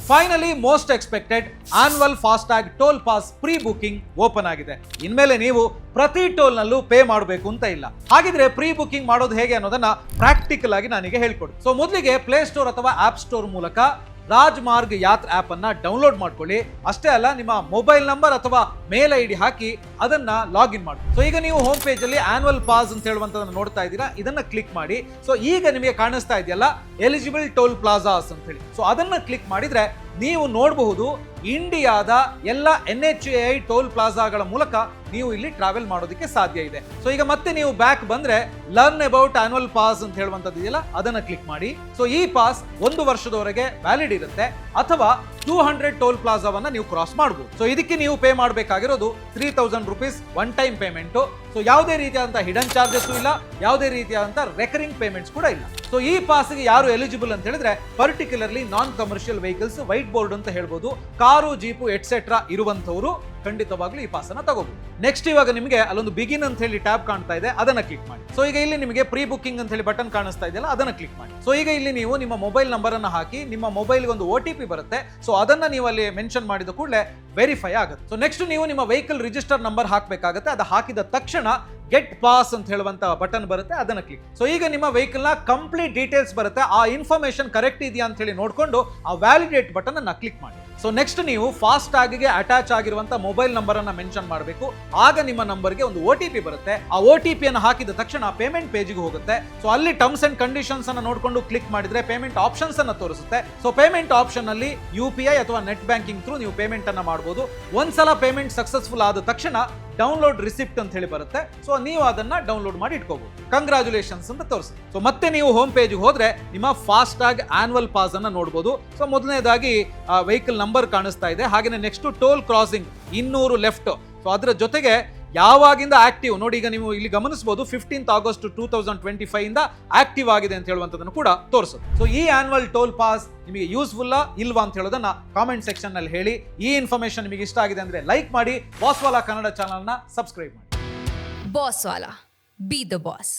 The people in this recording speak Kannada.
Finally most expected annual FASTag toll pass pre booking open ಆಗಿದೆ. ಇನ್ಮೇಲೆ ನೀವು ಪ್ರತಿ ಟೋಲ್ ನಲ್ಲೂ ಪೇ ಮಾಡಬೇಕು ಅಂತ ಇಲ್ಲ. ಹಾಗಿದ್ರೆ ಪ್ರೀ ಬುಕಿಂಗ್ ಮಾಡೋದು ಹೇಗೆ ಅನ್ನೋದನ್ನ ಪ್ರಾಕ್ಟಿಕಲ್ ಆಗಿ ನನಗೆ ಹೇಳ್ಕೊಡಿ. ಸೊ ಮೊದಲಿಗೆ ಪ್ಲೇ ಸ್ಟೋರ್ ಅಥವಾ ಆಪ್ ಸ್ಟೋರ್ ಮೂಲಕ ರಾಜಮಾರ್ಗ್ ಯಾತ್ರಾ ಆಪ್ ಅನ್ನ ಡೌನ್ಲೋಡ್ ಮಾಡ್ಕೊಳ್ಳಿ. ಅಷ್ಟೇ ಅಲ್ಲ, ನಿಮ್ಮ ಮೊಬೈಲ್ ನಂಬರ್ ಅಥವಾ ಮೇಲ್ ಐಡಿ ಹಾಕಿ ಅದನ್ನ ಲಾಗಿನ್ ಮಾಡಿ. ಸೊ ಈಗ ನೀವು ಹೋಮ್ ಪೇಜ್ ಅಲ್ಲಿ ಆನ್ಯುವಲ್ ಪಾಸ್ ಅಂತ ಹೇಳುವಂತದನ್ನ ನೋಡ್ತಾ ಇದ್ದೀರಾ, ಇದನ್ನ ಕ್ಲಿಕ್ ಮಾಡಿ. ಸೊ ಈಗ ನಿಮಗೆ ಕಾಣಿಸ್ತಾ ಇದೆಯಲ್ಲ ಎಲಿಜಿಬಲ್ ಟೋಲ್ ಪ್ಲಾಜಾಸ್ ಅಂತ ಹೇಳಿ. ಸೊ ಅದನ್ನ ಕ್ಲಿಕ್ ಮಾಡಿದ್ರೆ ನೀವು ನೋಡಬಹುದು ಇಂಡಿಯಾದ ಎಲ್ಲ NHAI ಟೋಲ್ ಪ್ಲಾಜಾಗಳ ಮೂಲಕ ನೀವು ಇಲ್ಲಿ ಟ್ರಾವೆಲ್ ಮಾಡೋದಕ್ಕೆ ಸಾಧ್ಯ ಇದೆ. ಸೊ ಈಗ ಮತ್ತೆ ನೀವು ಬ್ಯಾಕ್ ಬಂದ್ರೆ ಲರ್ನ್ ಅಬೌಟ್ ಆನ್ಯುವಲ್ ಪಾಸ್ ಅಂತ ಹೇಳುವಂತದ್ದು ಇದೆಯಲ್ಲ, ಅದನ್ನ ಕ್ಲಿಕ್ ಮಾಡಿ. ಸೊ ಈ ಪಾಸ್ 1 ವರ್ಷದವರೆಗೆ ವ್ಯಾಲಿಡ್ ಇರುತ್ತೆ ಅಥವಾ 200 ಟೋಲ್ ಪ್ಲಾಜಾವನ್ನ ನೀವು ಕ್ರಾಸ್ ಮಾಡಬಹುದು. ಸೊ ಇದಕ್ಕೆ ನೀವು ಪೇ ಮಾಡಬೇಕಾಗಿರೋದು 3000 rupees one time payment. So ಯಾವುದೇ ರೀತಿಯಾದಂತಹ ಹಿಡನ್ ಚಾರ್ಜಸ್ ಇಲ್ಲ, ಯಾವುದೇ ರೀತಿಯಾದಂತಹ ರೆಕರಿಂಗ್ ಪೇಮೆಂಟ್ಸ್ ಕೂಡ ಇಲ್ಲ. ಸೊ ಈ ಪಾಸ್ಗೆ ಯಾರು ಎಲಿಜಿಬಲ್ ಅಂತ ಹೇಳಿದ್ರೆ ಪರ್ಟಿಕ್ಯುಲರ್ಲಿ ನಾನ್ ಕಮರ್ಷಿಯಲ್ ವೆಹಿಕಲ್ಸ್, ವೈಟ್ ಬೋರ್ಡ್ ಅಂತ ಹೇಳ್ಬೋದು, ಕಾರು, ಜೀಪು ಎಟ್ಸೆಟ್ರಾ ಇರುವಂತವರು ಖಂಡಿತವಾಗ್ಲೂ ಈ ಪಾಸ್ ಅನ್ನ ತಗೋಬಹುದು. ನೆಕ್ಸ್ಟ್ ಇವಾಗ ನಿಮಗೆ ಅಲ್ಲೊಂದು ಬಿಗಿನ್ ಅಂತ ಹೇಳಿ ಟ್ಯಾಬ್ ಕಾಣ್ತಾ ಇದೆ, ಅದನ್ನ ಕ್ಲಿಕ್ ಮಾಡಿ. ಸೊ ಈಗ ಇಲ್ಲಿ ನಿಮಗೆ ಪ್ರೀ ಬುಕಿಂಗ್ ಅಂತ ಹೇಳಿ ಬಟನ್ ಕಾಣಿಸ್ತಾ ಇದೆಯಲ್ಲ, ಅದನ್ನ ಕ್ಲಿಕ್ ಮಾಡಿ. ಸೊ ಈಗ ಇಲ್ಲಿ ನೀವು ನಿಮ್ಮ ಮೊಬೈಲ್ ನಂಬರ್ ಅನ್ನ ಹಾಕಿ, ನಿಮ್ಮ ಮೊಬೈಲ್ಗೆ ಒಂದು OTP ಬರುತ್ತೆ. ಸೊ ಅದನ್ನ ನೀವು ಅಲ್ಲಿ ಮೆನ್ಷನ್ ಮಾಡಿದ ಕೂಡಲೇ ವೆರಿಫೈ ಆಗುತ್ತೆ. ಸೊ ನೆಕ್ಸ್ಟ್ ನೀವು ನಿಮ್ಮ ವೆಹಿಕಲ್ ರಿಜಿಸ್ಟರ್ ನಂಬರ್ ಹಾಕಬೇಕಾಗುತ್ತೆ. ಅದು ಹಾಕಿದ ತಕ್ಷಣ ಗೆಟ್ ಪಾಸ್ ಅಂತ ಹೇಳುವಂತ ಬಟನ್ ಬರುತ್ತೆ, ಅದನ್ನ ಕ್ಲಿಕ್. ಸೊ ಈಗ ನಿಮ್ಮ ವೆಹಿಕಲ್ ನ ಕಂಪ್ಲೀಟ್ ಡೀಟೇಲ್ಸ್ ಬರುತ್ತೆ. ಆ ಇನ್ಫಾರ್ಮೇಶನ್ ಕರೆಕ್ಟ್ ಇದೆಯಾ ಅಂತ ಹೇಳಿ ನೋಡ್ಕೊಂಡು ಆ ವ್ಯಾಲಿಡೇಟ್ ಬಟನ್ ಅನ್ನ ಕ್ಲಿಕ್ ಮಾಡಿ. ಸೊ ನೆಕ್ಸ್ಟ್ ನೀವು ಫಾಸ್ಟ್ ಟ್ಯಾಗ್ಗೆ ಅಟ್ಯಾಚ್ ಆಗಿರುವಂತ ಮೊಬೈಲ್ ನಂಬರ್ ಅನ್ನ ಮೆನ್ಷನ್ ಮಾಡಬೇಕು. ಆಗ ನಿಮ್ಮ ನಂಬರ್ಗೆ ಒಂದು OTP ಬರುತ್ತೆ. ಆ OTP ಅನ್ನು ಹಾಕಿದ ತಕ್ಷಣ ಪೇಮೆಂಟ್ ಪೇಜ್ಗೆ ಹೋಗುತ್ತೆ. ಸೊ ಅಲ್ಲಿ ಟರ್ಮ್ಸ್ ಅಂಡ್ ಕಂಡೀಷನ್ಸ್ ಅನ್ನ ನೋಡ್ಕೊಂಡು ಕ್ಲಿಕ್ ಮಾಡಿದ್ರೆ ಪೇಮೆಂಟ್ ಆಪ್ಷನ್ಸ್ ಅನ್ನ ತೋರಿಸುತ್ತೆ. ಸೊ ಪೇಮೆಂಟ್ ಆಪ್ಷನ್ ಅಲ್ಲಿ UPI ಅಥವಾ ನೆಟ್ ಬ್ಯಾಂಕಿಂಗ್ ಥ್ರೂ ನೀವು ಪೇಮೆಂಟ್ ಅನ್ನ ಮಾಡಬಹುದು. ಒಂದ್ಸಲ ಪೇಮೆಂಟ್ ಸಕ್ಸಸ್ಫುಲ್ ಆದ ತಕ್ಷಣ ಡೌನ್ಲೋಡ್ ರಿಸಿಪ್ಟ್ ಅಂತ ಹೇಳಿ ಬರುತ್ತೆ. ಸೊ ನೀವು ಅದನ್ನ ಡೌನ್ಲೋಡ್ ಮಾಡಿ ಇಟ್ಕೋಬಹುದು. ಕಂಗ್ರಾಚುಲೇಷನ್ಸ್ ಅಂತ ತೋರಿಸುತ್ತೆ. ಸೊ ಮತ್ತೆ ನೀವು ಹೋಮ್ ಪೇಜ್ ಹೋದ್ರೆ ನಿಮ್ಮ ಫಾಸ್ಟ್ ಟ್ಯಾಗ್ ಆನ್ಯುವಲ್ ಪಾಸ್ ಅನ್ನ ನೋಡಬಹುದು. ಸೊ ಮೊದಲನೇದಾಗಿ ವೆಹಿಕಲ್ ನಂಬರ್ ಕಾಣಿಸ್ತಾ ಇದೆ. ಹಾಗೆ next toll crossing 200 left. So ಅದರ ಜೊತೆಗೆ ಯಾವಾಗಿಂದ ಆಕ್ಟಿವ್ ನೋಡಿ, ಈಗ ನೀವು ಇಲ್ಲಿ ಗಮನಿಸಬಹುದು 15th August 2025 ಇಂದ ಆಕ್ಟಿವ್ ಆಗಿದೆ ಅಂತ ಹೇಳುವಂತದನ್ನು ಕೂಡ ತೋರಿಸುತ್ತೆ. ಸೊ ಈ ಆನ್ಯುವಲ್ ಟೋಲ್ ಪಾಸ್ ನಿಮಗೆ ಯೂಸ್ಫುಲ್ಲಾ ಇಲ್ವಾ ಅಂತ ಹೇಳೋದನ್ನ ಕಾಮೆಂಟ್ ಸೆಕ್ಷನ್ ನಲ್ಲಿ ಹೇಳಿ. ಈ ಇನ್ಫಾರ್ಮೇಶನ್ ನಿಮಗೆ ಇಷ್ಟ ಆಗಿದೆ ಅಂದ್ರೆ ಲೈಕ್ ಮಾಡಿ, ಬಾಸ್ವಾಲಾ ಕನ್ನಡ ಚಾನಲ್ ನ ಸಬ್ಸ್ಕ್ರೈಬ್ ಮಾಡಿ. ಬಾಸ್ವಾಲಾ, ಬಿ ದ ಬಾಸ್.